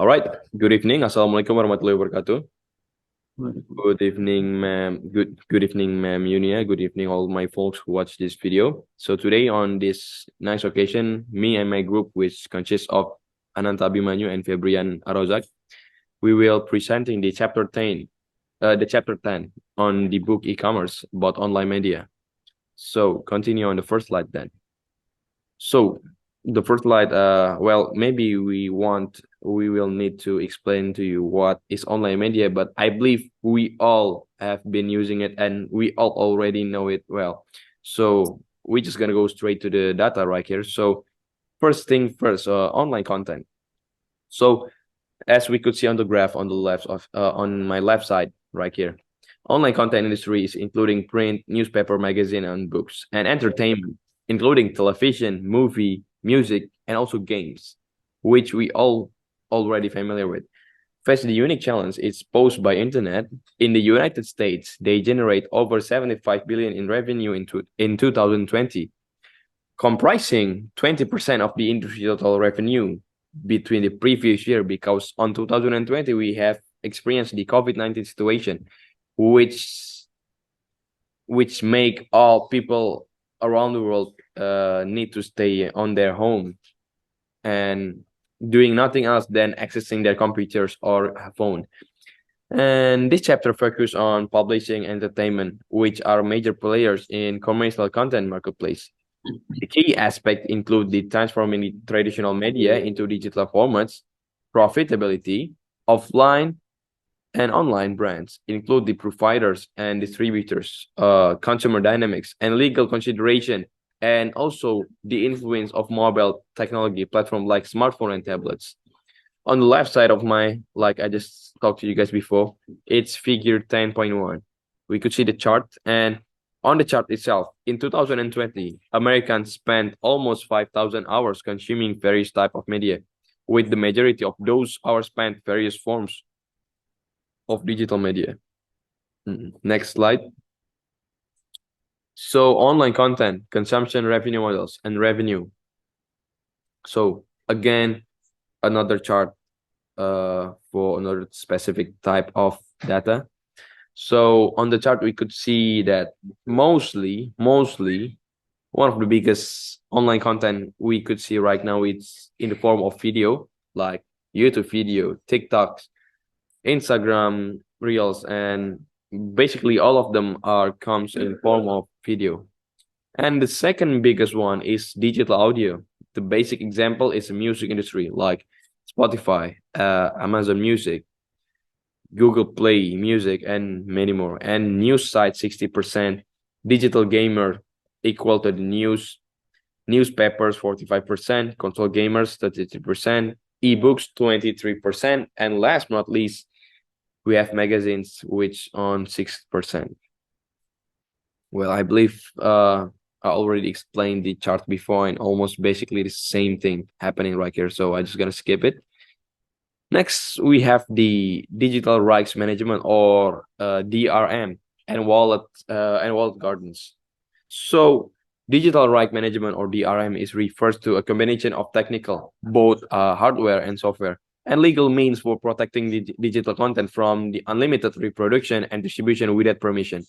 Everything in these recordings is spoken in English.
All right. Good evening. Assalamualaikum warahmatullahi wabarakatuh. Good evening, ma'am. Good evening, ma'am Yunia. Good evening, all my folks who watch this video. So today on this nice occasion, me and my group, which consists of Ananta Abimanyu and Febrian Arozak, we will presenting the chapter 10, on the book e-commerce about online media. So continue on the first slide then. So the first slide, well, maybe we will need to explain to you what is online media, but I believe we all have been using it and we all already know it well. So we're just gonna go straight to the data right here. So first thing first, online content. So as we could see on the graph on the left of on my left side right here, online content industry is including print, newspaper, magazine, and books, and entertainment, including television, movie, music, and also games, which we all already familiar with. First, the unique challenge is posed by internet. In the United States, they generate over 75 billion in revenue in 2020, comprising 20% of the industry total revenue between the previous year, because on 2020 we have experienced the COVID-19 situation, which make all people around the world need to stay on their home and doing nothing else than accessing their computers or phone. And this chapter focuses on publishing entertainment, which are major players in commercial content marketplace. The key aspects include the transforming the traditional media into digital formats, profitability, offline and online brands, include the providers and distributors, consumer dynamics, and legal consideration, and also the influence of mobile technology platform like smartphone and tablets. On the left side of my, like I just talked to you guys before, it's figure 10.1. We could see the chart, and on the chart itself, in 2020, Americans spent almost 5,000 hours consuming various type of media, with the majority of those hours spent various forms of digital media. Next slide. So online content, consumption, revenue models, and revenue. So again, another chart for another specific type of data. So on the chart, we could see that mostly one of the biggest online content we could see right now, it's in the form of video, like YouTube video, TikToks, Instagram Reels, and basically all of them comes in form of video. And the second biggest one is digital audio. The basic example is the music industry, like Spotify, Amazon Music, Google Play Music, and many more. And news site 60%, digital gamer equal to the newspapers 45%, console gamers 33%, ebooks 23%, and last but not least, we have magazines which on 6%. Well, I believe I already explained the chart before, and almost basically the same thing happening right here, so I'm just gonna skip it. Next, we have the digital rights management, or DRM, and wallet gardens. So digital right management, or DRM, is refers to a combination of technical, both hardware and software, and legal means for protecting the digital content from the unlimited reproduction and distribution without permission.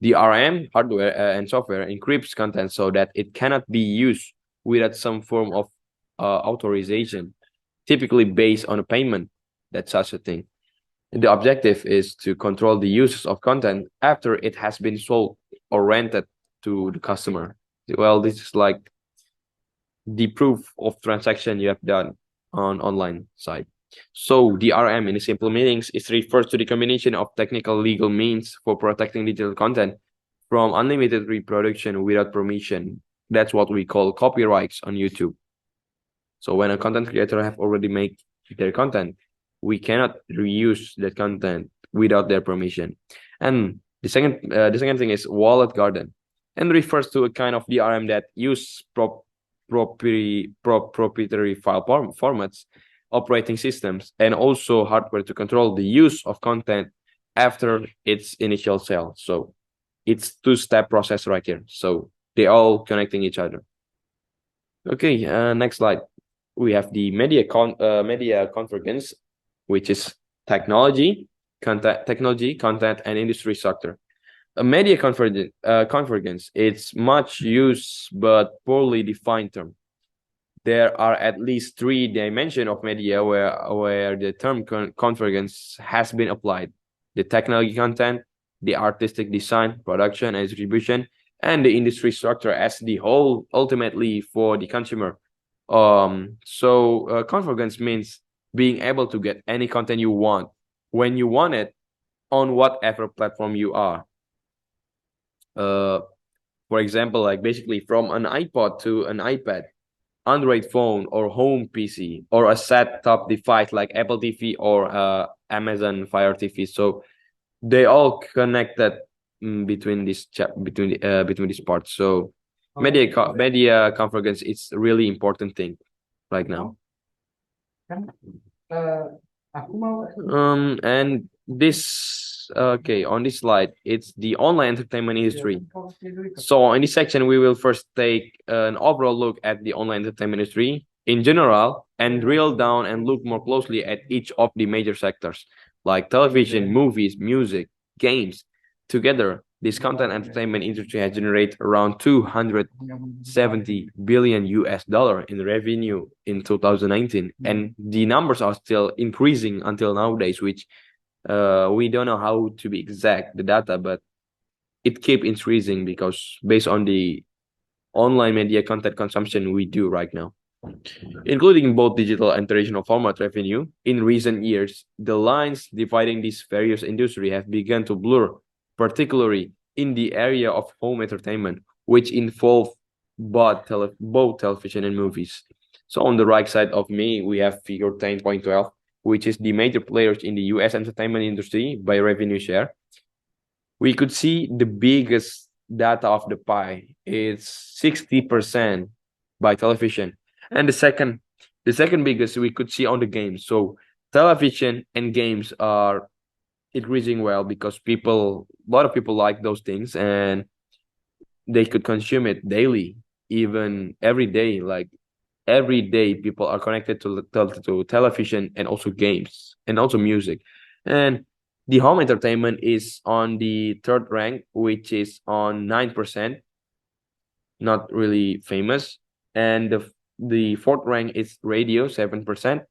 DRM, hardware and software, encrypts content so that it cannot be used without some form of authorization, typically based on a payment. That's such a thing. The objective is to control the uses of content after it has been sold or rented to the customer. Well, this is like the proof of transaction you have done on online site. So DRM, in simple meanings, it refers to the combination of technical legal means for protecting digital content from unlimited reproduction without permission. That's what we call copyrights on YouTube. So when a content creator have already made their content, we cannot reuse that content without their permission. And the second thing is wallet garden, and refers to a kind of DRM that use proprietary file formats, operating systems, and also hardware to control the use of content after its initial sale. So it's two-step process right here. So they all connecting each other. Okay, next slide. we have the media convergence, which is content, and industry sector. A media convergence, it's much used but poorly defined term. There are at least three dimensions of media where the term convergence has been applied: the technology content, the artistic design, production, and distribution, and the industry structure as the whole, ultimately for the consumer. So convergence means being able to get any content you want when you want it on whatever platform you are. For example, like basically from an iPod to an iPad, Android phone or home PC, or a set-top device like Apple TV or Amazon Fire TV. So they all connected between between these parts. So media convergence is a really important thing right now. And this on this slide, it's the online entertainment industry. So in this section, we will first take an overall look at the online entertainment industry in general and drill down and look more closely at each of the major sectors like television, movies, music, games. Together, this content entertainment industry has generated around 270 billion US dollar in revenue in 2019, and the numbers are still increasing until nowadays, which we don't know how to be exact the data, but it keep increasing because based on the online media content consumption we do right now, including both digital and traditional format revenue. In recent years, the lines dividing these various industries have begun to blur, particularly in the area of home entertainment, which involve both television and movies. So on the right side of me, we have figure 10.12, which is the major players in the US entertainment industry by revenue share. We could see the biggest data of the pie is 60% by television, and the second biggest we could see on the games. So television and games are increasing well because a lot of people like those things and they could consume it daily, even every day. Like every day, people are connected to television and also games and also music. And the home entertainment is on the third rank, which is on 9%, not really famous. And the fourth rank is radio, 7%.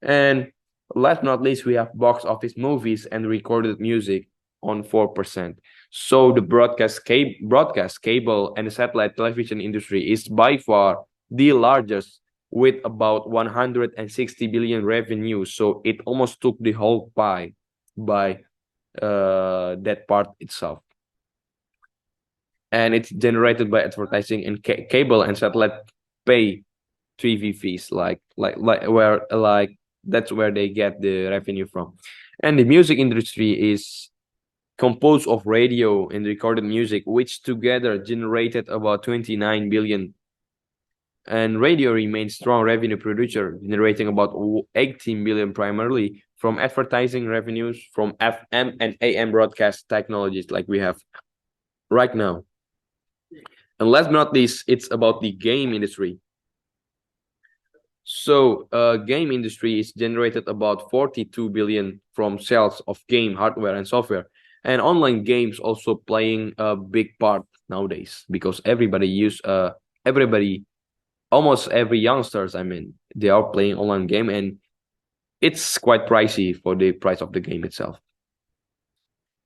And last but not least, we have box office movies and recorded music on 4%. So the broadcast, cable, and satellite television industry is by far the largest with about 160 billion revenue. So it almost took the whole pie by that part itself. And it's generated by advertising and cable and satellite pay TV fees, like that's where they get the revenue from. And the music industry is composed of radio and recorded music, which together generated about 29 billion. And radio remains strong revenue producer, generating about 18 billion, primarily from advertising revenues from FM and AM broadcast technologies like we have right now. And last but not least, it's about the game industry. So game industry is generated about 42 billion from sales of game hardware and software, and online games also playing a big part nowadays because everybody, almost every youngsters, I mean, they are playing online game, and it's quite pricey for the price of the game itself.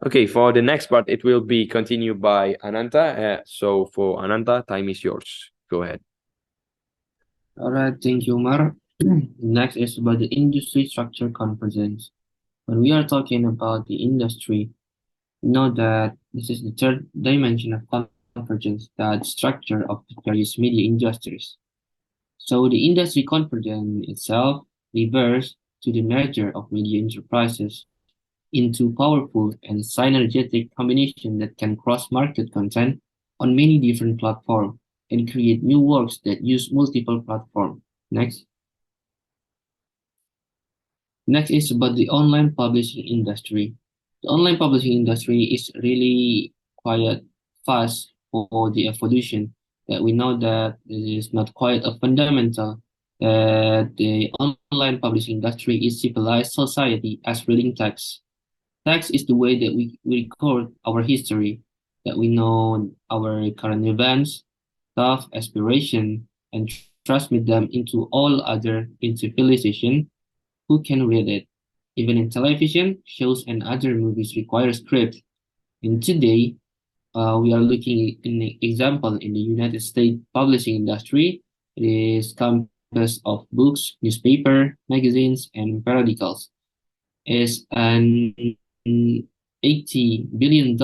Okay, for the next part, it will be continued by Ananta. So for Ananta, time is yours. Go ahead. All right, thank you, Umar. Next is about the industry structure convergence. When we are talking about the industry, we know that this is the third dimension of convergence, that structure of the various media industries. So the industry convergence itself refers to the merger of media enterprises into powerful and synergetic combination that can cross-market content on many different platforms and create new works that use multiple platforms. Next. Next is about the online publishing industry. The online publishing industry is really quite fast for the evolution, that we know that it is not quite a fundamental that the online publishing industry is civilized society as reading text. Text is the way that we record our history, that we know our current events, thoughts, aspiration, and transmit them into all other in civilization who can read it. Even in television, shows and other movies require script. And today, we are looking in an example in the United States publishing industry. It is campus of books, newspaper, magazines, and periodicals. Is an $80 billion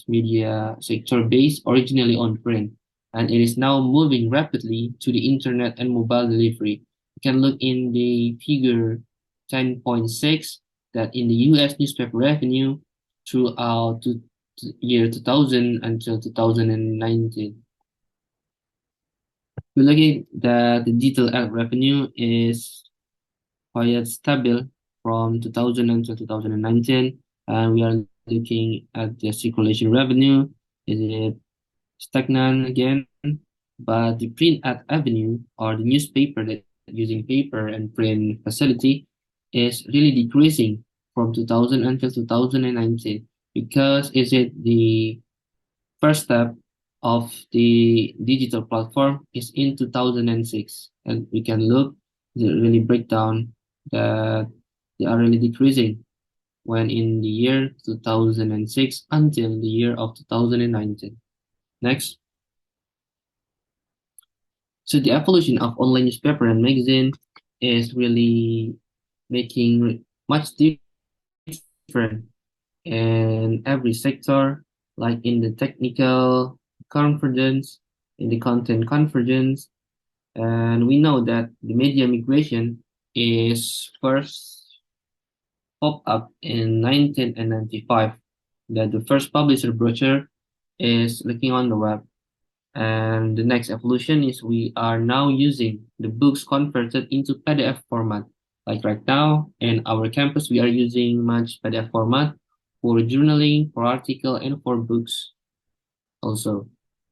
media sector based originally on print, and it is now moving rapidly to the internet and mobile delivery. You can look in the figure 10.6 that in the US newspaper revenue throughout year 2000 until 2019. We look at the digital ad revenue is quite stable from 2000 until 2019, and we are looking at the circulation revenue. Is it stagnant again? But the print ad avenue or the newspaper that using paper and print facility is really decreasing from 2000 until 2019 because is it the first step of the digital platform is in 2006, and we can look the really breakdown that they are really decreasing when in the year 2006 until the year of 2019. Next, so the evolution of online newspaper and magazine is really making much different in every sector, like in the technical convergence, in the content convergence, and we know that the media migration is first popped up in 1995, that the first publisher brochure is looking on the web. And the next evolution is we are now using the books converted into PDF format. Like right now in our campus, we are using much PDF format for journaling, for article, and for books also.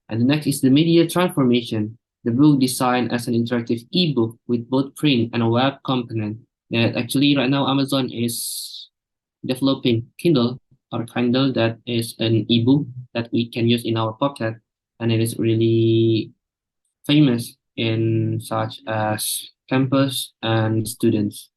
And the next is the media transformation. The book designed as an interactive ebook with both print and a web component. That actually right now Amazon is developing Kindle or Kindle that is an ebook that we can use in our pocket, and it is really famous in such as campus and students.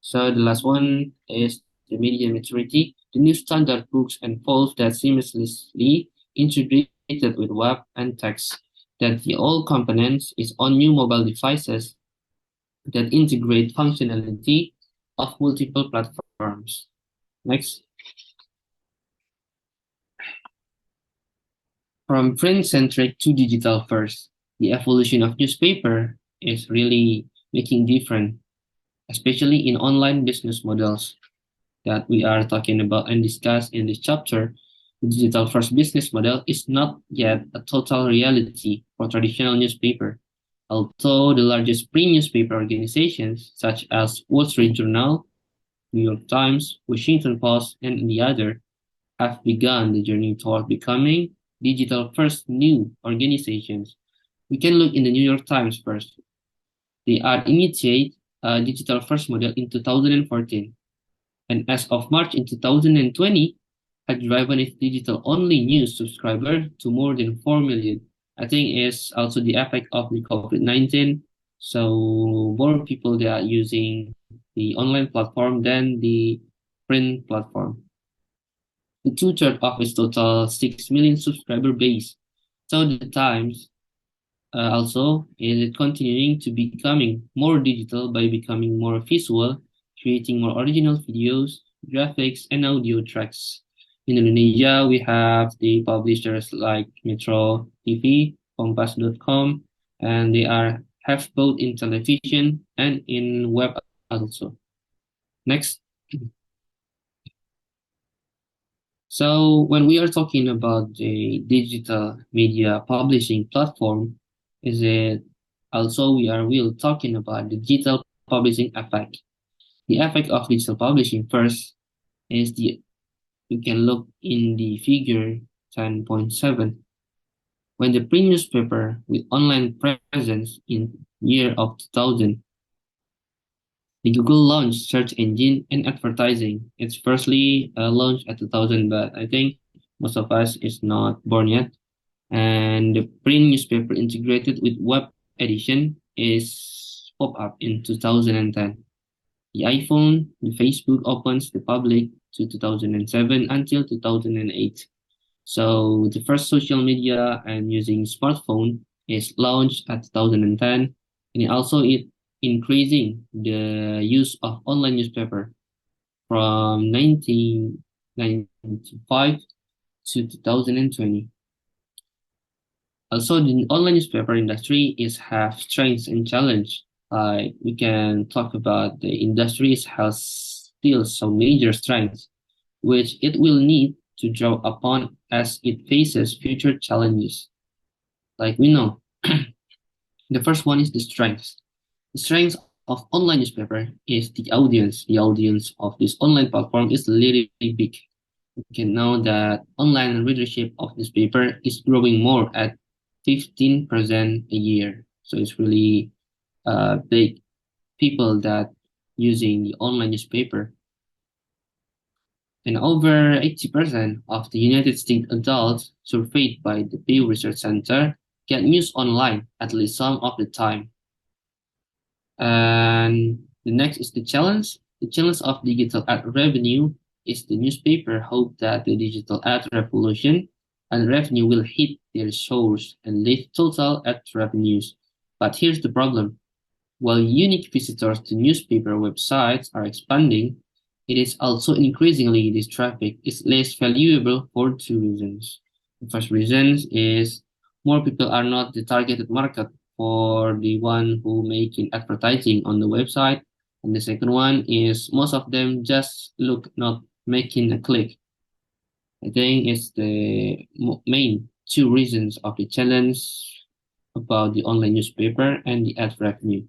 So the last one is the media maturity. The new standard books and files that seamlessly integrated with web and text. That the all components is on new mobile devices that integrate functionality of multiple platforms. Next, from print-centric to digital first, the evolution of newspaper is really making different, especially in online business models that we are talking about and discuss in this chapter. The digital first business model is not yet a total reality for traditional newspaper. Although the largest print newspaper organizations, such as Wall Street Journal, New York Times, Washington Post, and the other, have begun the journey toward becoming digital first new organizations. We can look in the New York Times first. They are initiate a digital first model in 2014, and as of March in 2020, had driven its digital-only news subscriber to more than 4 million. I think it's also the effect of the COVID-19. So more people they are using the online platform than the print platform. The two-thirds of its total 6 million subscriber base. So the Times also is continuing to becoming more digital by becoming more visual, creating more original videos, graphics, and audio tracks. In Indonesia, we have the publishers like Metro TV, Kompas.com, and they are have both in television and in web also. Next. So when we are talking about the digital media publishing platform, is it also we will talking about the digital publishing effect. The effect of digital publishing first is the you can look in the figure 10.7. When the print newspaper with online presence in year of 2000. The Google launched search engine and advertising. It's firstly launched at 2000, but I think most of us is not born yet. And the print newspaper integrated with web edition is pop up in 2010. The iPhone, the Facebook opens the public to 2007 until 2008. So the first social media and using smartphone is launched at 2010, and also it increasing the use of online newspaper from 1995 to 2020. Also, the online newspaper industry is have strengths and challenge. Like we can talk about the industry has still some major strengths, which it will need to draw upon as it faces future challenges. Like we know, the first one is the strengths. The strength of online newspaper is the audience. The audience of this online platform is really big. We can know that online readership of newspaper is growing more at 15% a year. So it's really big people that using the online newspaper. And over 80% of the United States adults surveyed by the Pew Research Center get news online at least some of the time. And the next is the challenge. The challenge of digital ad revenue is the newspaper hope that the digital ad revolution and revenue will hit their shores and lift total ad revenues. But here's the problem. While unique visitors to newspaper websites are expanding, it is also increasingly this traffic is less valuable for two reasons. The first reason is more people are not the targeted market for the one who making advertising on the website. And the second one is most of them just look not making a click. I think it's the main two reasons of the challenge about the online newspaper and the ad revenue.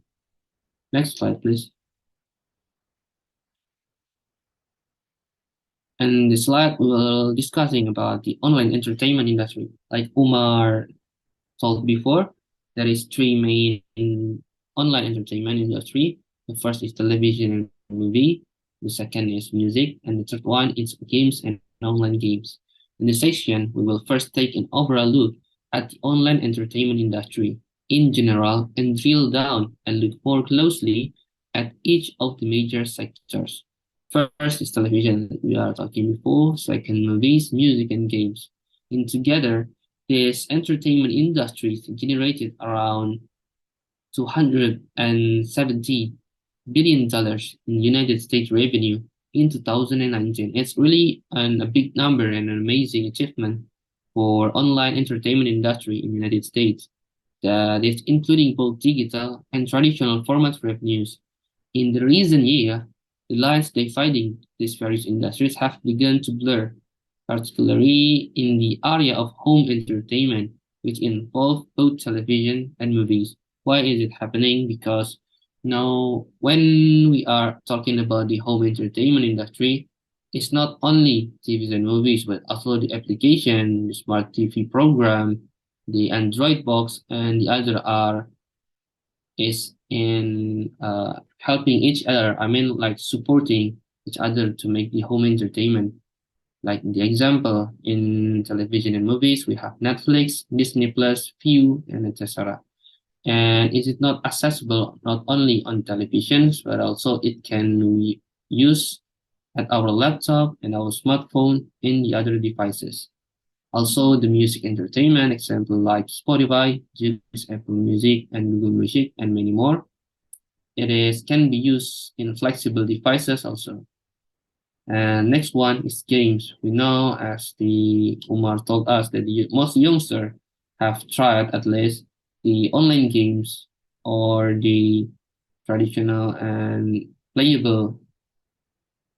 Next slide, please. And the slide we're discussing about the online entertainment industry. Like Umar told before, there is three main online entertainment industry. The first is television and movie. The second is music, and the third one is games and online games. In this section, we will first take an overall look at the online entertainment industry in general and drill down and look more closely at each of the major sectors. First is television that we are talking before, second movies, music and games. And together, this entertainment industry generated around $270 billion in United States revenue in 2019. It's really a big number and an amazing achievement for online entertainment industry in the United States. That is including both digital and traditional format revenues. In the recent year, the lines dividing these various industries have begun to blur, particularly in the area of home entertainment, which involve both television and movies. Why is it happening? Because now, when we are talking about the home entertainment industry, it's not only TVs and movies, but also the application, the smart TV program, the Android box, and the other are is in helping each other. I mean, like supporting each other to make the home entertainment. Like the example in television and movies, we have Netflix, Disney Plus, View, and etc. And is it not accessible not only on televisions, but also it can be used at our laptop and our smartphone and the other devices. Also, the music entertainment, example like Spotify, Joox, Apple Music, and Google Music, and many more. It is can be used in flexible devices also. And next one is games. We know, as the Umar told us, that the most youngsters have tried at least the online games or the traditional and playable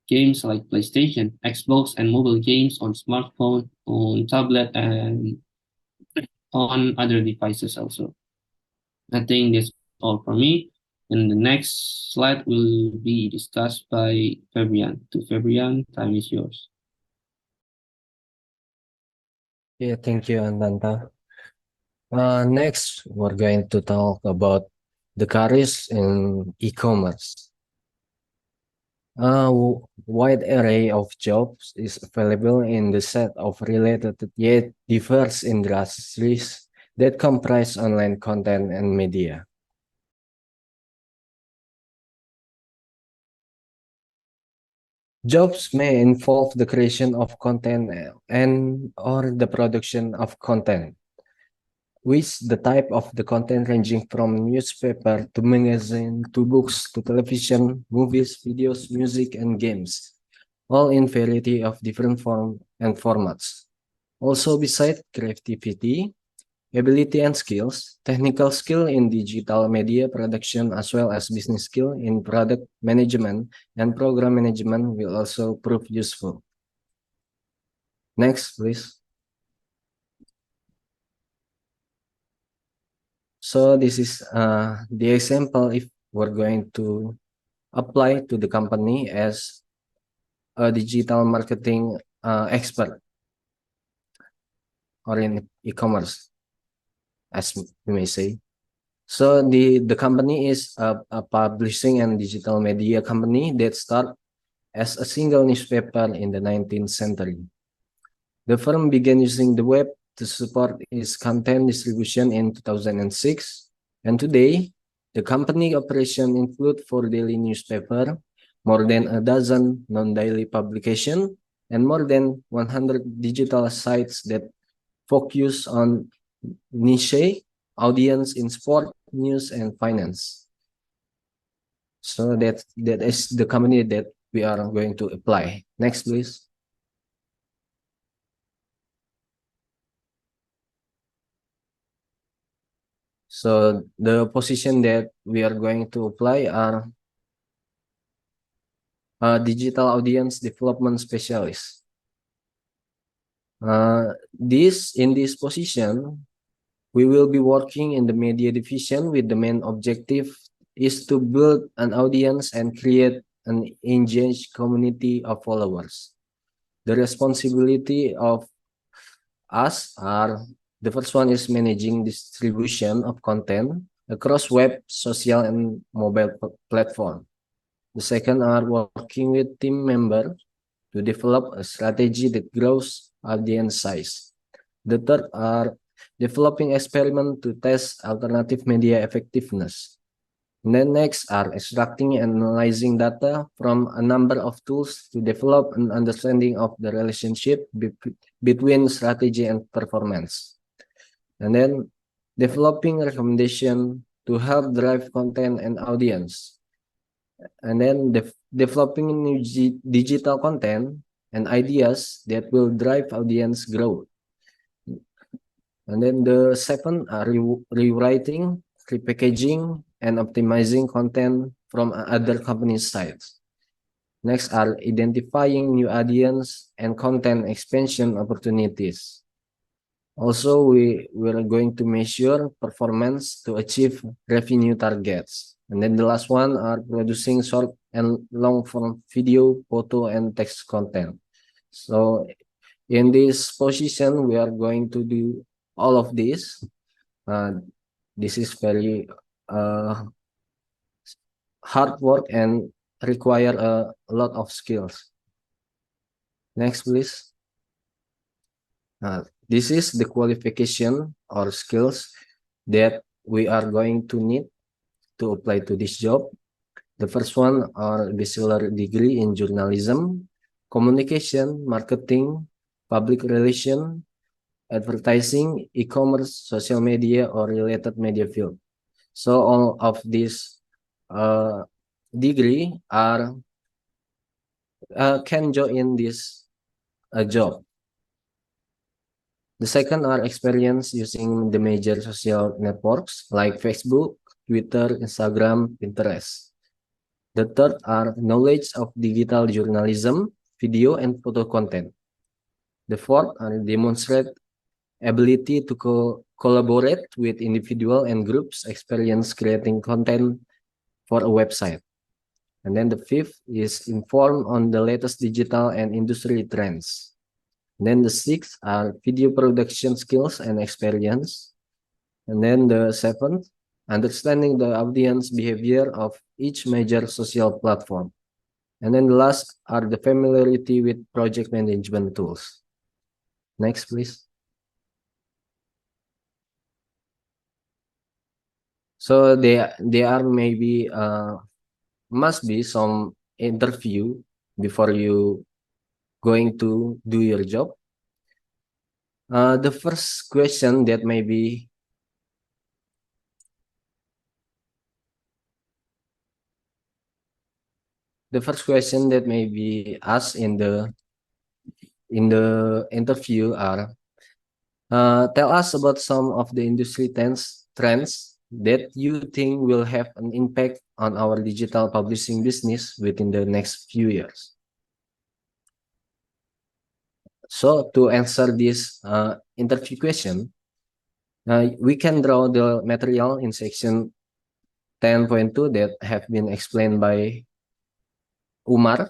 games like PlayStation, Xbox, and mobile games on smartphone, on tablet, and on other devices also. I think that's all for me. And the next slide will be discussed by Febrian. To Febrian, time is yours. Yeah, thank you, Ananta. Next, we're going to talk about The careers in e-commerce. A wide array of jobs is available in the set of related yet diverse industries that comprise online content and media. Jobs may involve the creation of content and or the production of content, with the type of the content ranging from newspaper to magazine to books to television, movies, videos, music, and games, all in variety of different form and formats. Also, beside creativity, ability and skills, technical skill in digital media production as well as business skill in product management and program management will also prove useful. Next, please. So this is the example if we're going to apply to the company as a digital marketing expert or in e-commerce, as we may say. So the company is a publishing and digital media company that started as a single newspaper in the 19th century. The firm began using the web to support its content distribution in 2006, and today the company operation include 4 daily newspaper, more than a dozen non-daily publication, and more than 100 digital sites that focus on niche audience in sport, news, and finance. So that is the company that we are going to apply. Next, please. So the position that we are going to apply are digital audience development specialist. In this position, we will be working in the media division with the main objective is to build an audience and create an engaged community of followers. The responsibility of us are the first one is managing distribution of content across web, social, and mobile platform. The second are working with team member to develop a strategy that grows audience size. The third are developing experiment to test alternative media effectiveness. And then next are extracting and analyzing data from a number of tools to develop an understanding of the relationship between strategy and performance. And then developing recommendation to help drive content and audience. And then developing new digital content and ideas that will drive audience growth. And then the seven are rewriting, repackaging, and optimizing content from other companies' sites. Next are identifying new audience and content expansion opportunities. Also, we are going to measure performance to achieve revenue targets. And then the last one are producing short and long form video, photo, and text content. So in this position, we are going to do all of this. This is very hard work and require a lot of skills. Next, please. This is the qualification or skills that we are going to need to apply to this job. The first one are bachelor degree in journalism, communication, marketing, public relation, advertising, e-commerce, social media, or related media field. So all of these degree are can join this job. The second are experience using the major social networks like Facebook, Twitter, Instagram, Pinterest. The third are knowledge of digital journalism, video, and photo content. The fourth are demonstrate ability to collaborate with individual and groups, experience creating content for a website. And then the fifth is inform on the latest digital and industry trends. And then the sixth are video production skills and experience. And then the seventh understanding the audience behavior of each major social platform. And then the last are the familiarity with project management tools. Next, please. So they are maybe must be some interview before you going to do your job. The first question that may be asked in the interview are tell us about some of the industry trends that you think will have an impact on our digital publishing business within the next few years. So to answer this interview question, we can draw the material in section 10.2 that have been explained by Umar.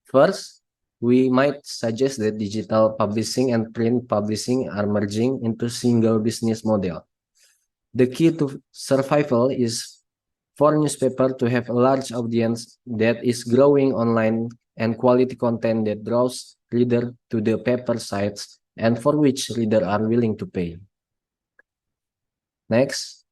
First, we might suggest that digital publishing and print publishing are merging into single business model. The key to survival is for newspaper to have a large audience that is growing online and quality content that draws reader to the paper sites and for which reader are willing to pay. Next.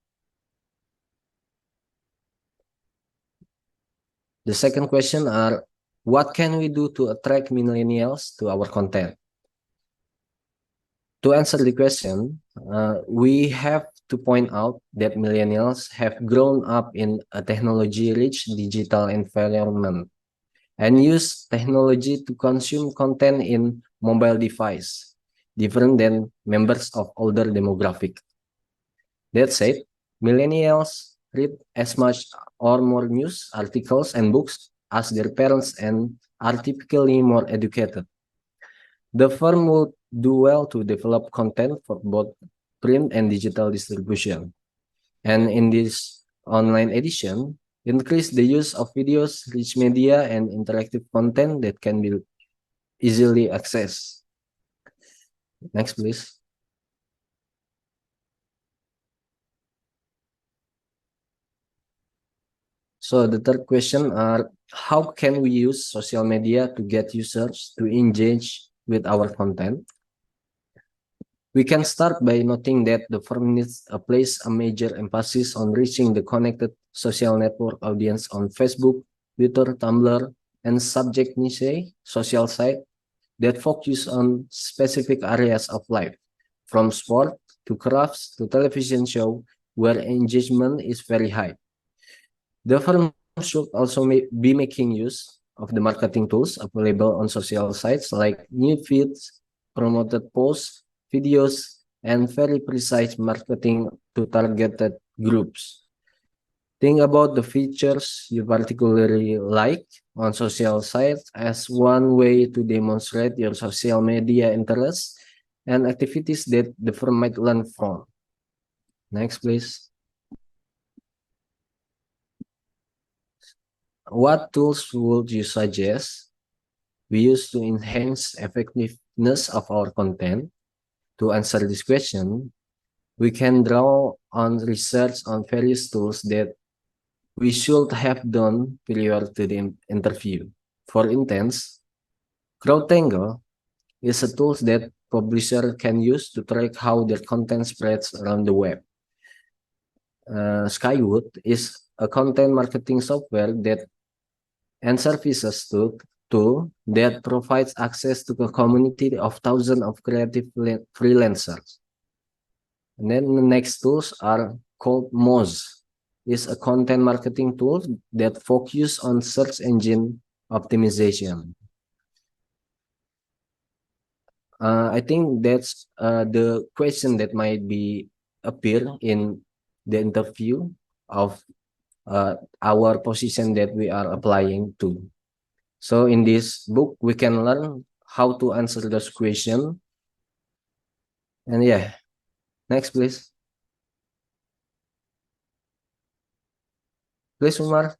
The second question are, what can we do to attract millennials to our content? To answer the question, we have to point out that millennials have grown up in a technology-rich digital environment and use technology to consume content in mobile device, different than members of older demographic. That said, millennials read as much or more news articles and books as their parents and are typically more educated. The firm would do well to develop content for both print and digital distribution. And in this online edition, increase the use of videos, rich media, and interactive content that can be easily accessed. Next, please. So the third question are, how can we use social media to get users to engage with our content? We can start by noting that the firm needs to place a major emphasis on reaching the connected social network audience on Facebook, Twitter, Tumblr, and subject niche social site that focus on specific areas of life, from sport to crafts to television show where engagement is very high. The firm should also be making use of the marketing tools available on social sites like new feeds, promoted posts, videos, and very precise marketing to targeted groups. Think about the features you particularly like on social sites as one way to demonstrate your social media interests and activities that the firm might learn from. Next, please. What tools would you suggest we use to enhance effectiveness of our content? To answer this question, we can draw on research on various tools that we should have done prior to the interview. For instance, CrowdTangle is a tool that publisher can use to track how their content spreads around the web. Skywood is a content marketing software that and services tool that provides access to a community of thousands of creative freelancers. And then the next tools are called Moz. Is a content marketing tool that focus on search engine optimization. I think that's the question that might be appear in the interview of our position that we are applying to. So in this book, we can learn how to answer those questions. And yeah, next please. Please, Umar.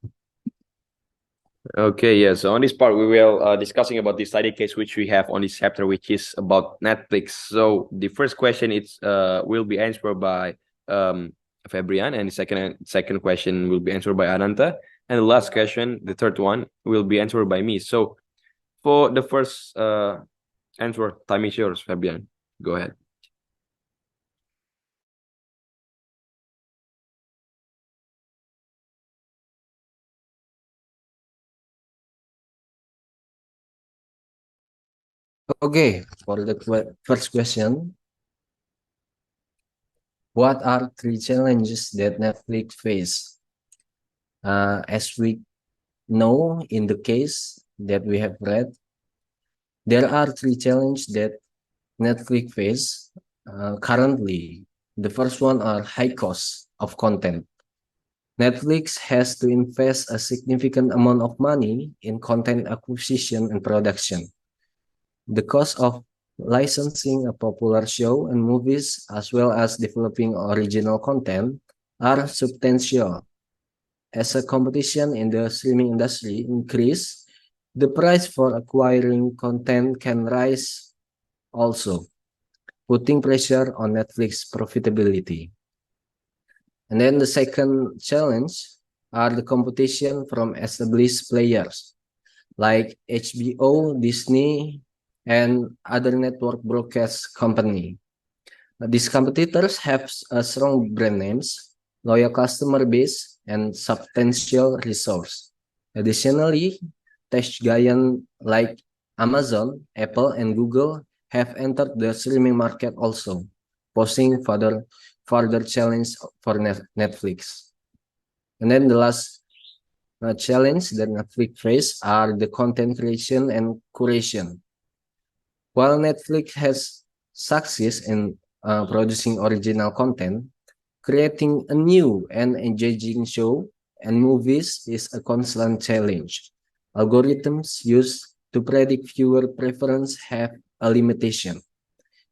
Okay, yeah. So on this part, we will discussing about the study case which we have on this chapter, which is about Netflix. So the first question is will be answered by Febrian, and the second question will be answered by Ananta, and the last question, the third one, will be answered by me. So for the first answer, time is yours, Febrian. Go ahead. Okay, for the first question, what are three challenges that Netflix face? As we know in the case that we have read, there are three challenges that Netflix face currently. The first one are high costs of content. Netflix has to invest a significant amount of money in content acquisition and production. The cost of licensing a popular show and movies, as well as developing original content, are substantial. As a competition in the streaming industry increase, the price for acquiring content can rise also, putting pressure on Netflix profitability. And then the second challenge are the competition from established players like HBO, Disney, and other network broadcast company. These competitors have strong brand names, loyal customer base, and substantial resource. Additionally, tech giants like Amazon, Apple, and Google have entered the streaming market also, posing further challenge for Netflix. And then the last challenge that Netflix face are the content creation and curation. While Netflix has success in producing original content, creating a new and engaging show and movies is a constant challenge. Algorithms used to predict viewer preference have a limitation,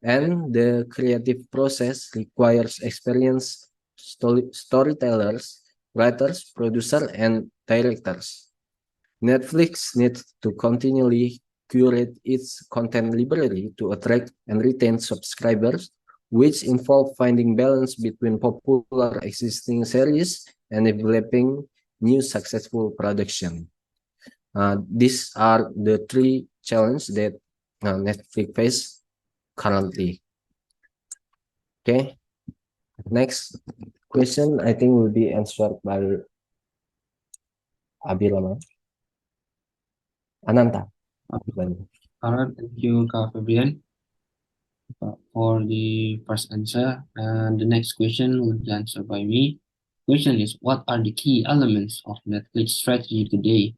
and the creative process requires experienced storytellers, writers, producers, and directors. Netflix needs to continually curate its content library to attract and retain subscribers, which involve finding balance between popular existing series and developing new successful production. These are the three challenges that Netflix face currently. Okay, next question I think will be answered by Abirama. Ananta. All right, thank you, Febrian, for the first answer. And the next question will be answered by me. Question is, what are the key elements of Netflix strategy today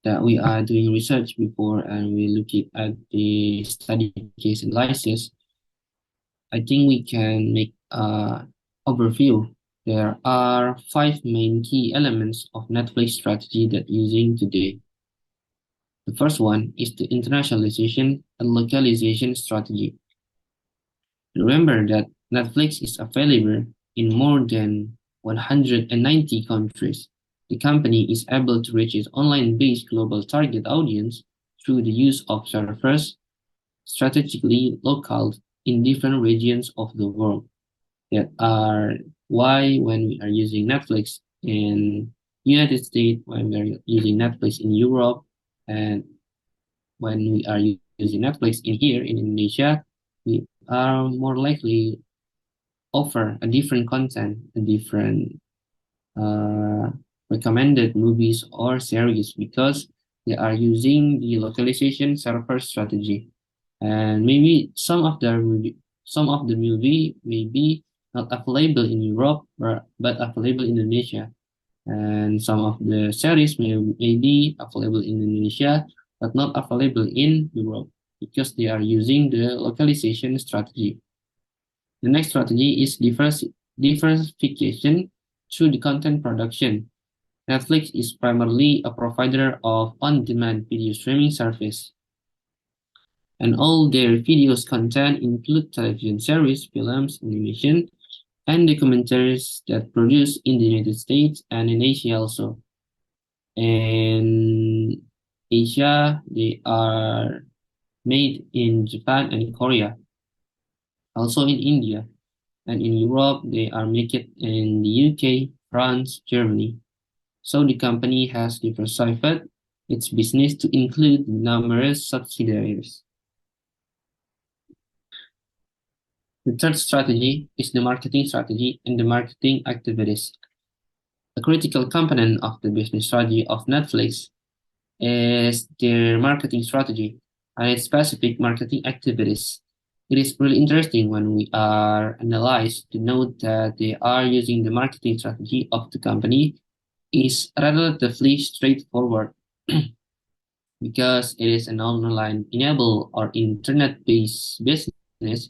that we are doing research before and we look at the study case analysis? I think we can make an overview. There are 5 main key elements of Netflix strategy that using today. The first one is the internationalization and localization strategy. Remember that Netflix is available in more than 190 countries. The company is able to reach its online-based global target audience through the use of servers strategically located in different regions of the world. That are why when we are using Netflix in United States, when we are using Netflix in Europe, and when we are using Netflix in here in Indonesia, we are more likely offer a different content, a different recommended movies or series because they are using the localization server strategy. And maybe some of the movie may be not available in Europe but available in Indonesia. And some of the series may be available in Indonesia but not available in Europe because they are using the localization strategy. The next strategy is diversification through the content production. Netflix is primarily a provider of on-demand video streaming service, and all their videos content include television series, films, animation, and documentaries that produced in the United States and in Asia also. In Asia, they are made in Japan and Korea, also in India. and in Europe they are making it in the UK, France, Germany. So the company has diversified its business to include numerous subsidiaries. The third strategy is the marketing strategy and the marketing activities. A critical component of the business strategy of Netflix is their marketing strategy and its specific marketing activities. It is really interesting when we are analyzed to note that they are using the marketing strategy of the company is relatively straightforward because it is an online enabled or internet-based business,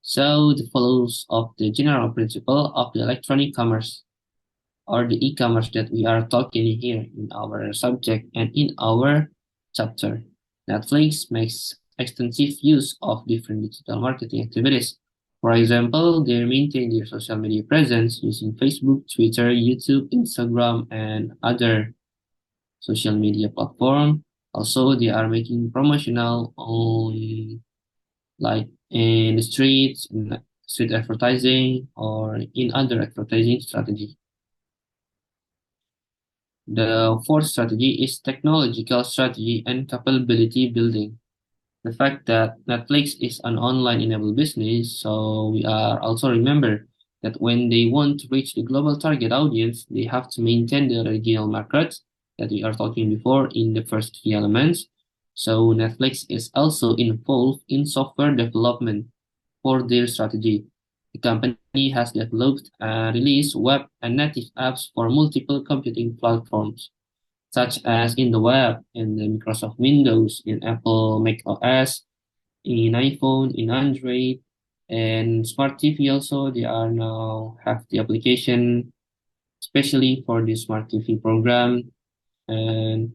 so it follows of the general principle of the electronic commerce or the e-commerce that we are talking here in our subject and in our chapter. Netflix makes extensive use of different digital marketing activities. For example, they maintain their social media presence using Facebook, Twitter, YouTube, Instagram, and other social media platform. Also, they are making promotional on like in the streets, in street advertising, or in other advertising strategy. The fourth strategy is technological strategy and capability building. The fact that Netflix is an online enabled business, so we are also remember that when they want to reach the global target audience, they have to maintain the regional markets that we are talking before in the first key elements. So Netflix is also involved in software development for their strategy. The company has developed and released web and native apps for multiple computing platforms, such as in the web, in the Microsoft Windows, in Apple Mac OS, in iPhone, in Android, and smart TV also. They are now have the application, especially for the smart TV program, and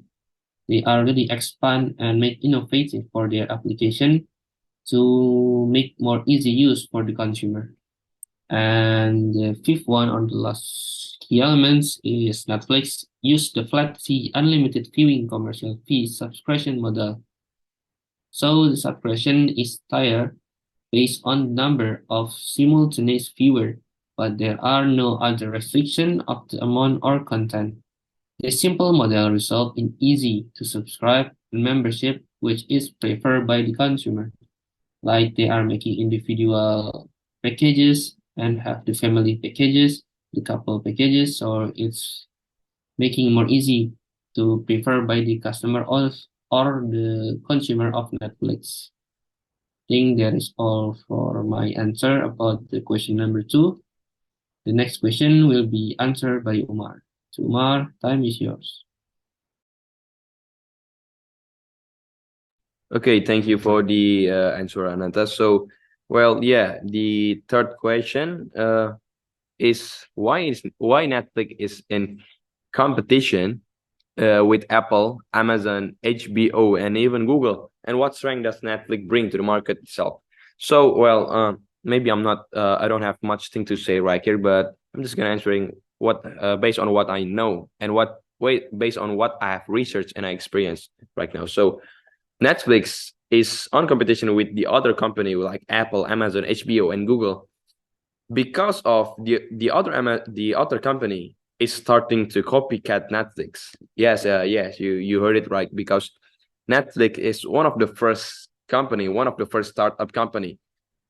they are really expand and make innovative for their application to make more easy use for the consumer. And the fifth one on the last key elements is Netflix use the flat fee unlimited viewing commercial fee subscription model. So the subscription is tiered based on number of simultaneous viewer, but there are no other restriction of the amount or content. This simple model result in easy to subscribe membership, which is preferred by the consumer. Like they are making individual packages and have the family packages, the couple packages, or it's making more easy to prefer by the customer or the consumer of Netflix. I think that is all for my answer about the question number 2. The next question will be answered by Umar. So Umar, time is yours. Okay, thank you for the answer, Ananta. So, well, yeah, the third question is why Netflix is in competition with Apple, Amazon, HBO, and even Google, and what strength does Netflix bring to the market itself? So, well, maybe I don't have much thing to say right here, but I'm just gonna answering what based on what I know and based on what I have researched and I experienced right now. So Netflix is on competition with the other company like Apple, Amazon, HBO, and Google because of the other company is starting to copycat Netflix. Yes, you heard it right, because Netflix is one of the first startup company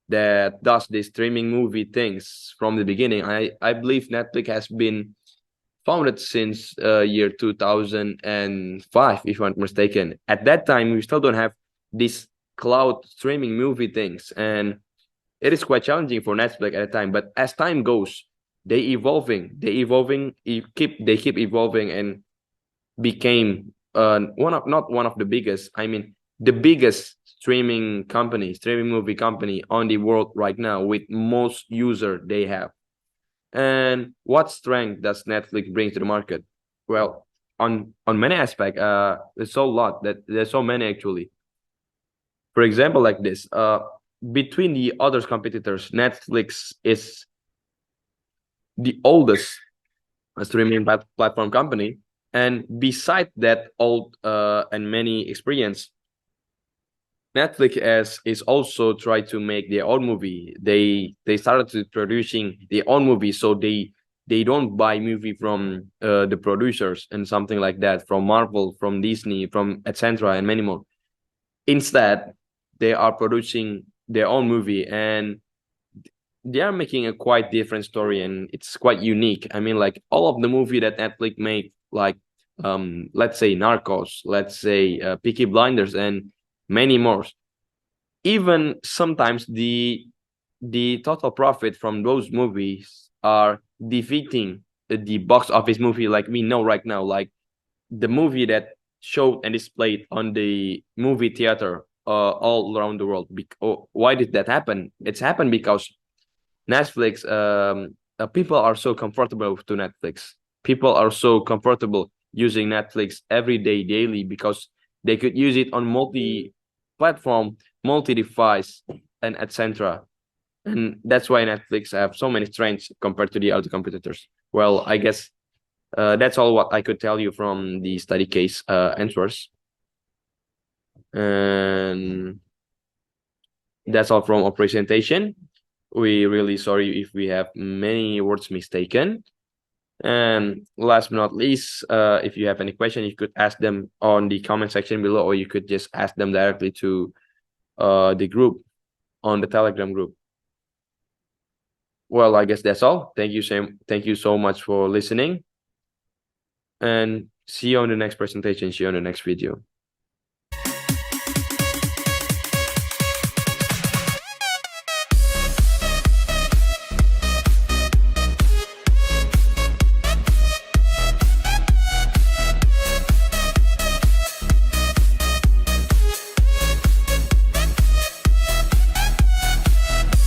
that does the streaming movie things from the beginning. I believe Netflix has been founded since year 2005, if I'm not mistaken. At that time, we still don't have this cloud streaming movie things, and it is quite challenging for Netflix at the time. But as time goes, they keep evolving and became not one of the biggest. I mean, the biggest streaming movie company on the world right now, with most user they have. And what strength does Netflix bring to the market? Well, on many aspects, there's so many actually. For example, like this, between the other competitors, Netflix is the oldest streaming platform company, and beside that old and many experience, Netflix is also try to make their own movie. They started to producing their own movie, so they don't buy movie from the producers and something like that, from Marvel, from Disney, from etc. and many more. Instead, they are producing their own movie, and they are making a quite different story, and it's quite unique. I mean, like all of the movie that Netflix make, like let's say Narcos, let's say Peaky Blinders, and many more. Even sometimes the total profit from those movies are defeating the box office movie, like we know right now, like the movie that showed and displayed on the movie theater all around the world. Why did that happen? It's happened because Netflix, people are so comfortable to Netflix. People are so comfortable using Netflix every day, daily, because they could use it on multi-platform, multi-device, and etc. And that's why Netflix have so many strengths compared to the other competitors. Well, I guess that's all what I could tell you from the study case answers. And that's all from our presentation. We really sorry if we have many words mistaken. And last but not least, if you have any question, you could ask them on the comment section below, or you could just ask them directly to the group on the Telegram group. Well, I guess that's all. Thank you, Sam. Thank you so much for listening. And see you on the next presentation. See you on the next video.